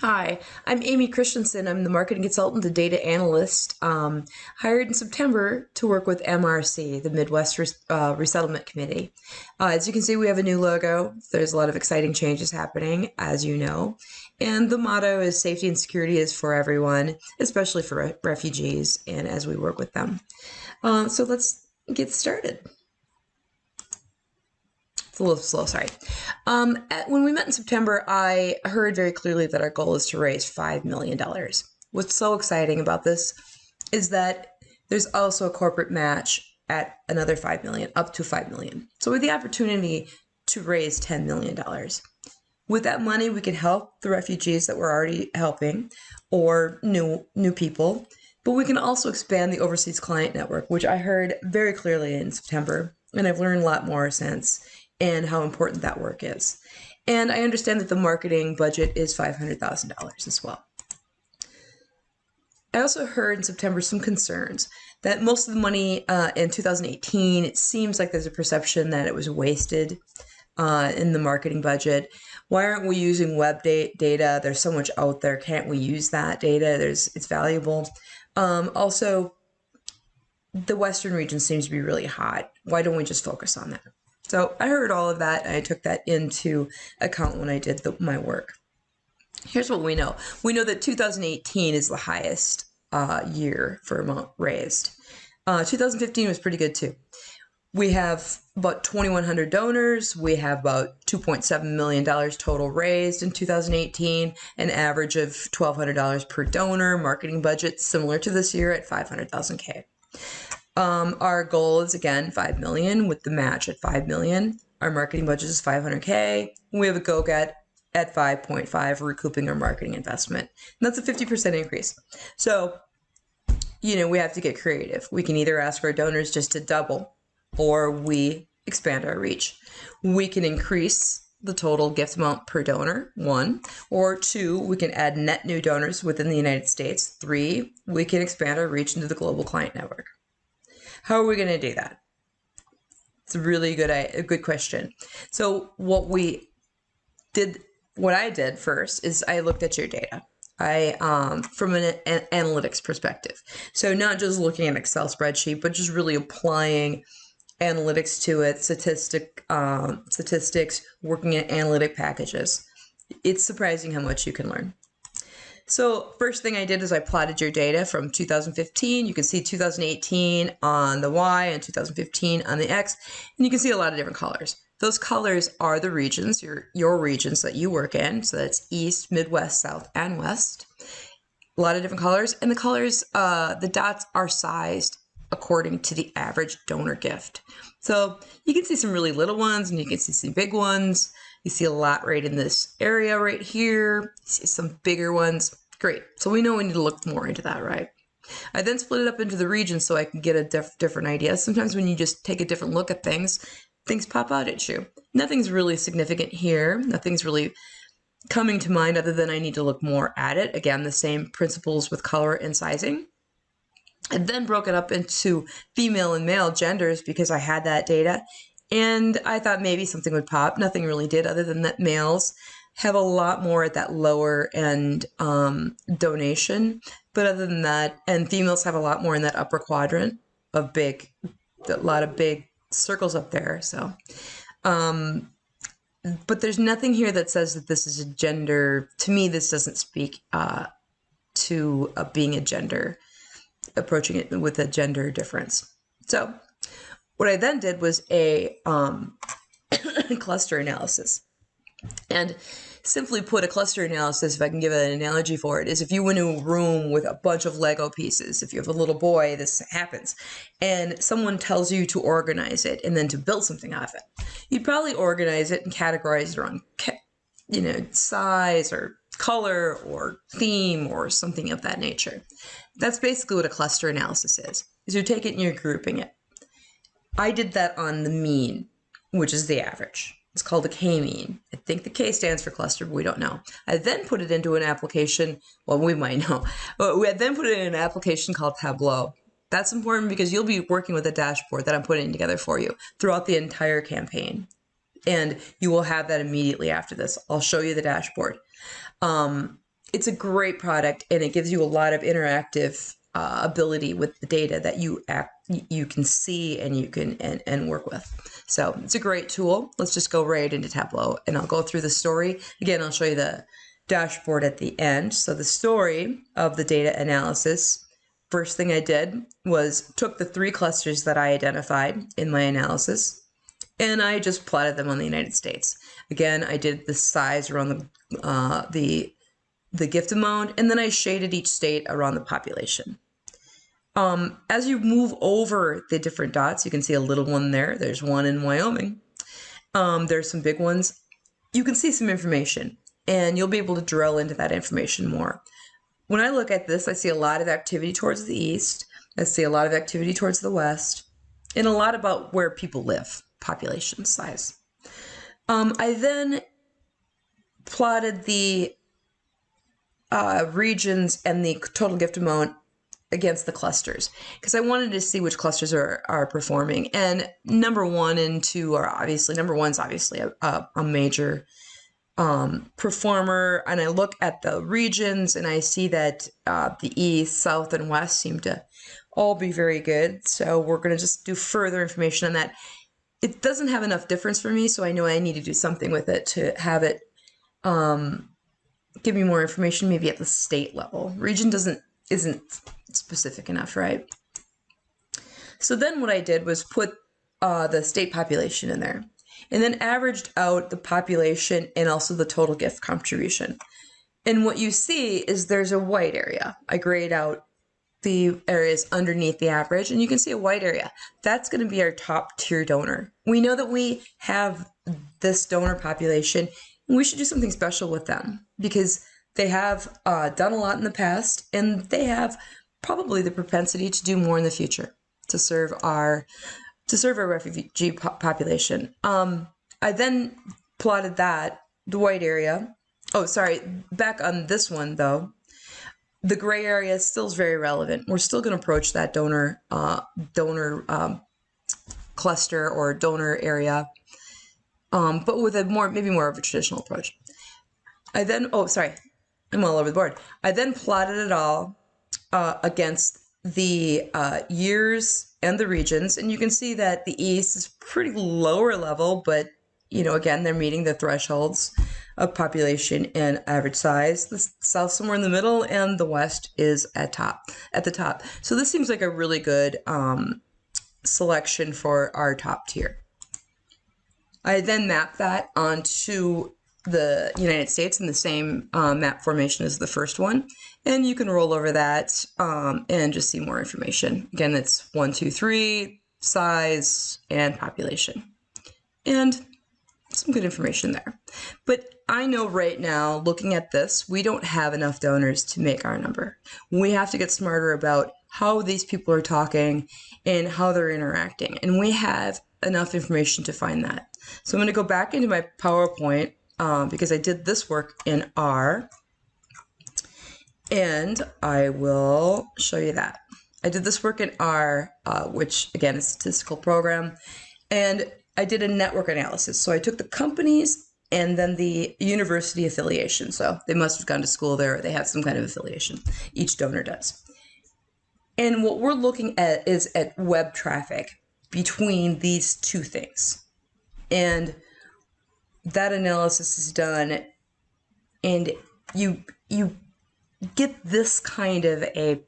Hi, I'm Amy Christensen. I'm the marketing consultant and data analyst, hired in September to work with MRC, the Midwest Resettlement Committee. As you can see, we have a new logo. There's a lot of exciting changes happening, as you know. And the motto is safety and security is for everyone, especially for refugees and as we work with them. So let's get started. A little slow, sorry. When we met in September, I heard very clearly that our goal is to raise $5 million. What's so exciting about this is that there's also a corporate match at another $5 million, up to $5 million. So we have the opportunity to raise $10 million. With that money, we can help the refugees that we're already helping or new people, but we can also expand the overseas client network, which I heard very clearly in September, and I've learned a lot more since, and how important that work is. And I understand that the marketing budget is $500,000 as well. I also heard in September some concerns that most of the money in 2018, it seems like there's a perception that it was wasted in the marketing budget. Why aren't we using web data? There's so much out there. Can't we use that data? It's valuable. Also, the Western region seems to be really hot. Why don't we just focus on that? So I heard all of that, and I took that into account when I did my work. Here's what we know. We know that 2018 is the highest year for amount raised. 2015 was pretty good too. We have about 2,100 donors. We have about $2.7 million total raised in 2018, an average of $1,200 per donor. Marketing budget similar to this year at $500,000. Our goal is again 5 million with the match at 5 million. Our marketing budget is $500K. We have a go-get at 5.5, recouping our marketing investment. And that's a 50% increase. So, we have to get creative. We can either ask our donors just to double, or we expand our reach. We can increase the total gift amount per donor, 1, or 2, we can add net new donors within the United States. 3, we can expand our reach into the global client network. How are we going to do that? It's a really good question. So what I did first is I looked at your data. From an analytics perspective. So not just looking at an Excel spreadsheet, but just really applying analytics to it, statistics, working at analytic packages. It's surprising how much you can learn. So first thing I did is I plotted your data from 2015. You can see 2018 on the Y and 2015 on the X, and you can see a lot of different colors. Those colors are the regions, your regions that you work in. So that's East, Midwest, South, and West. A lot of different colors, and the colors, the dots are sized according to the average donor gift. So you can see some really little ones, and you can see some big ones. You see a lot right in this area right here. You see some bigger ones. Great. So we know we need to look more into that, right? I then split it up into the regions so I can get a different idea. Sometimes when you just take a different look at things pop out at you. Nothing's really significant here. Nothing's really coming to mind other than I need to look more at it. Again, the same principles with color and sizing. I then broke it up into female and male genders because I had that data. And I thought maybe something would pop. Nothing really did, other than that males have a lot more at that lower end donation. But other than that, and females have a lot more in that upper quadrant of a lot of big circles up there. So, but there's nothing here that says that this is a gender. To me, this doesn't speak to being a gender, approaching it with a gender difference. So what I then did was a cluster analysis. And simply put, a cluster analysis, if I can give an analogy for it, is if you went to a room with a bunch of Lego pieces, if you have a little boy, this happens, and someone tells you to organize it and then to build something out of it, you'd probably organize it and categorize it around, size or color or theme or something of that nature. That's basically what a cluster analysis is you take it and you're grouping it. I did that on the mean, which is the average. It's called a K-mean. I think the K stands for cluster, but we don't know. I then put it into an application, well, we might know. But we then put it in an application called Tableau. That's important because you'll be working with a dashboard that I'm putting together for you throughout the entire campaign. And you will have that immediately after this. I'll show you the dashboard. it's a great product, and it gives you a lot of interactive ability with the data that you can see and you can and work with. So it's a great tool. Let's just go right into Tableau, and I'll go through the story. Again, I'll show you the dashboard at the end. So the story of the data analysis, first thing I did was took the 3 clusters that I identified in my analysis, and I just plotted them on the United States. Again, I did the size around the gift amount, and then I shaded each state around the population. As you move over the different dots, you can see a little one there. There's one in Wyoming. There's some big ones. You can see some information, and you'll be able to drill into that information more. When I look at this, I see a lot of activity towards the east. I see a lot of activity towards the west, and a lot about where people live, population size. I then plotted the regions and the total gift amount against the clusters, because I wanted to see which clusters are performing. And number 1 and 2 are obviously, number 1's obviously a major performer. And I look at the regions and I see that the east, south, and west seem to all be very good. So we're going to just do further information on that. It doesn't have enough difference for me, so I know I need to do something with it to have it give me more information, maybe at the state level. Region isn't specific enough, right? So then what I did was put the state population in there, and then averaged out the population and also the total gift contribution. And what you see is there's a white area. I grayed out the areas underneath the average, and you can see a white area. That's going to be our top tier donor. We know that we have this donor population, and we should do something special with them because they have done a lot in the past, and they have probably the propensity to do more in the future to serve our refugee population. I then plotted that, the white area. Oh, sorry, back on this one though. The gray area still is very relevant. We're still going to approach that donor cluster or donor area, but with maybe more of a traditional approach. I then, I'm all over the board. I then plotted it all against the years and the regions, and you can see that the east is pretty lower level, but again, they're meeting the thresholds of population and average size. The south somewhere in the middle, and the west is at the top. So this seems like a really good selection for our top tier. I then mapped that onto the United States in the same map formation as the first one, and you can roll over that and just see more information. Again, it's 1, 2, 3, size, and population, and some good information there. But I know right now, looking at this, we don't have enough donors to make our number. We have to get smarter about how these people are talking and how they're interacting, and we have enough information to find that. So I'm going to go back into my PowerPoint because I did this work in R, and I will show you that. I did this work in R, which again is a statistical program, and I did a network analysis. So I took the companies and then the university affiliation. So they must have gone to school there, or they have some kind of affiliation. Each donor does. And what we're looking at is at web traffic between these two things. And that analysis is done, and you get this kind of a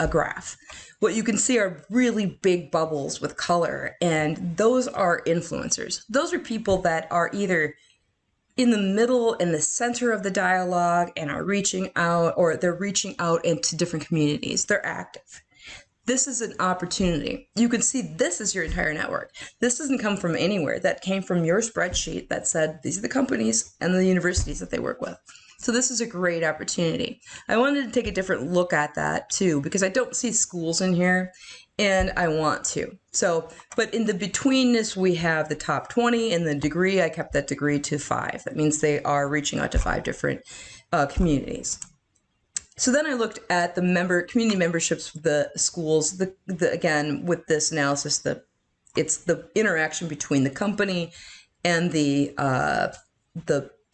graph. What you can see are really big bubbles with color, and those are influencers. Those are people that are either in the middle, in the center of the dialogue, and are reaching out, or they're reaching out into different communities. They're active. This is an opportunity. You can see this is your entire network. This doesn't come from anywhere. That came from your spreadsheet that said these are the companies and the universities that they work with. So this is a great opportunity. I wanted to take a different look at that too, because I don't see schools in here, and I want to. So, but in the betweenness, we have the top 20, and the degree, I kept that degree to 5. That means they are reaching out to 5 different communities. So then I looked at the community memberships of the schools. Again, with this analysis, it's the interaction between the company and the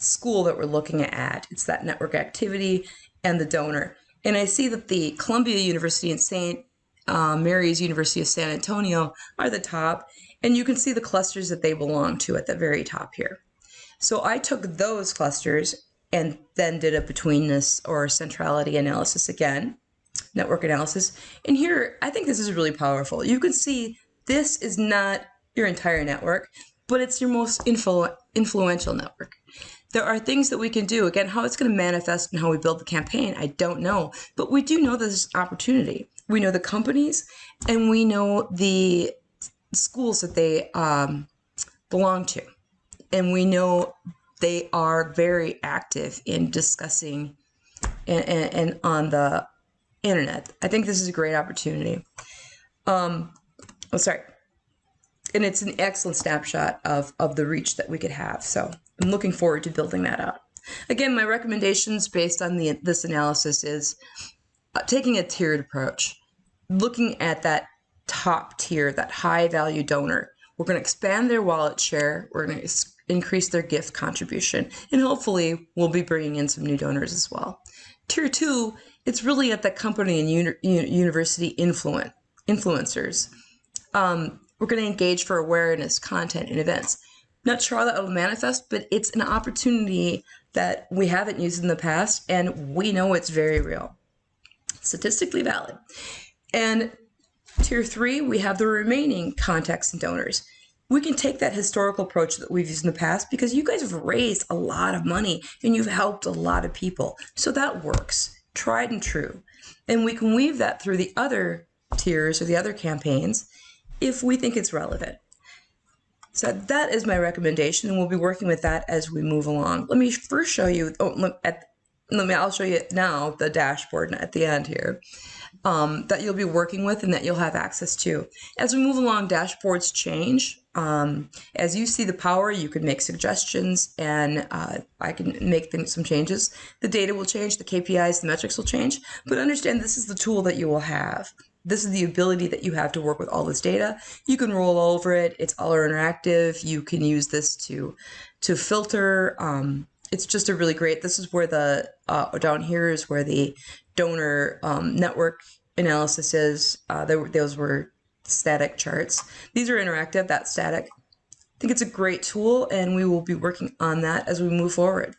school that we're looking at. It's that network activity and the donor. And I see that the Columbia University and St. Mary's University of San Antonio are the top, and you can see the clusters that they belong to at the very top here. So I took those clusters and then did a betweenness or centrality analysis again, network analysis. And here, I think this is really powerful. You can see this is not your entire network, but it's your most influential network. There are things that we can do. Again, how it's going to manifest and how we build the campaign, I don't know. But we do know there's opportunity. We know the companies, and we know the schools that they belong to. And we know they are very active in discussing and on the internet. I think this is a great opportunity. And it's an excellent snapshot of the reach that we could have. So I'm looking forward to building that out. Again, my recommendations based on this analysis is taking a tiered approach, looking at that top tier, that high value donor. We're going to expand their wallet share. We're going to increase their gift contribution, and hopefully we'll be bringing in some new donors as well. Tier 2, it's really at the company and university influencers. We're going to engage for awareness, content, and events. Not sure how that will manifest, but it's an opportunity that we haven't used in the past, and we know it's very real, statistically valid. And Tier 3, we have the remaining contacts and donors. We can take that historical approach that we've used in the past because you guys have raised a lot of money and you've helped a lot of people. So that works, tried and true. And we can weave that through the other tiers or the other campaigns if we think it's relevant. So that is my recommendation, and we'll be working with that as we move along. Let me first show you, I'll show you now the dashboard at the end here that you'll be working with and that you'll have access to. As we move along, dashboards change. As you see the power, you can make suggestions, and I can make some changes. The data will change, the KPIs, the metrics will change, but understand this is the tool that you will have. This is the ability that you have to work with all this data. You can roll over it. It's all interactive. You can use this to filter. It's just a really great, this is where the, down here is where the donor network analysis is. Those were static charts. These are interactive, that's static. I think it's a great tool, and we will be working on that as we move forward.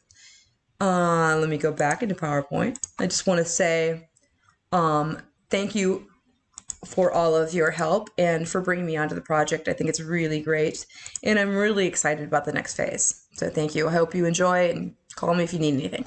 Let me go back into PowerPoint. I just want to say thank you for all of your help and for bringing me onto the project. I think it's really great, and I'm really excited about the next phase. So thank you. I hope you enjoy, and call me if you need anything.